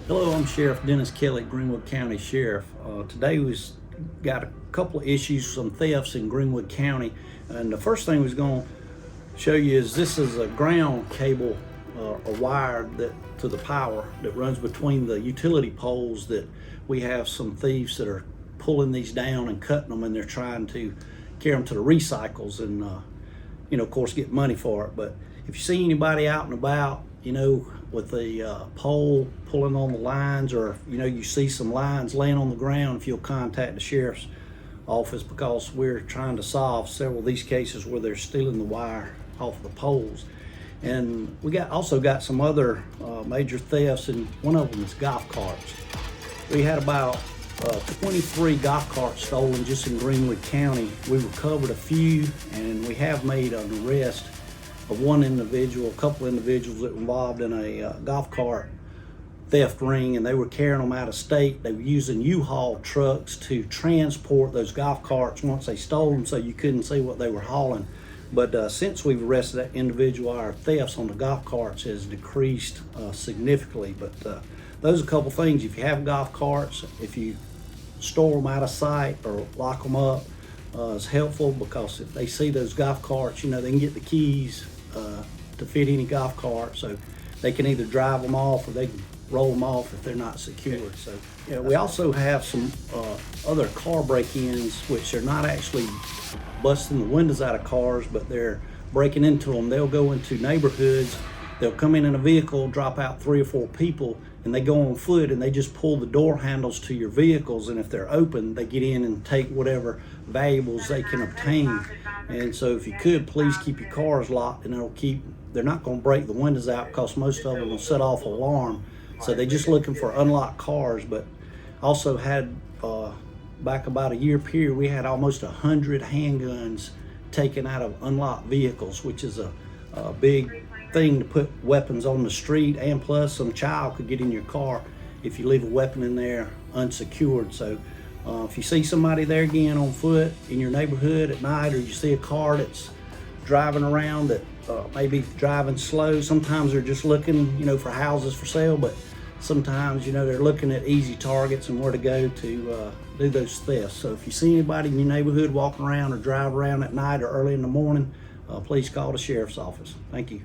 Hello, I'm Sheriff Dennis Kelly, Greenwood County Sheriff. Today we've got a couple of issues, some thefts in Greenwood County. And the first thing we're going to show you is this is a ground cable, a wire to the power that runs between the utility poles that we have some thieves that are pulling these down and cutting them, and they're trying to carry them to the recycles and, of course, get money for it. But if you see anybody out and about, with the pole pulling on the lines, or you see some lines laying on the ground, if you'll contact the sheriff's office, because we're trying to solve several of these cases where they're stealing the wire off the poles. And we also got some other major thefts, and one of them is golf carts. We had about 23 golf carts stolen just in Greenwood County. We recovered a few, and we have made an arrest of one individual, a couple individuals that were involved in a golf cart theft ring, and they were carrying them out of state. They were using U-Haul trucks to transport those golf carts once they stole them, so you couldn't see what they were hauling. But since we've arrested that individual, our thefts on the golf carts has decreased significantly. But those are a couple things. If you have golf carts, if you store them out of sight or lock them up, is helpful, because if they see those golf carts, they can get the keys to fit any golf cart, so they can either drive them off or they can roll them off if they're not secured. So we also have some other car break-ins, which are not actually busting the windows out of cars, but they're breaking into them. They'll go into neighborhoods, they'll come in a vehicle, drop out 3 or 4 people, and they go on foot and they just pull the door handles to your vehicles, and if they're open, they get in and take whatever valuables they can obtain. And so if you could, please keep your cars locked, and they're not going to break the windows out, because most of them will set off alarm. So they're just looking for unlocked cars. But also had back about a year period, we had almost 100 handguns taken out of unlocked vehicles, which is a big thing to put weapons on the street, and plus some child could get in your car if you leave a weapon in there unsecured. So if you see somebody there again on foot in your neighborhood at night, or you see a car that's driving around that maybe driving slow, sometimes they're just looking for houses for sale, but sometimes they're looking at easy targets and where to go to do those thefts. So if you see anybody in your neighborhood walking around or drive around at night or early in the morning, please call the sheriff's office. Thank you.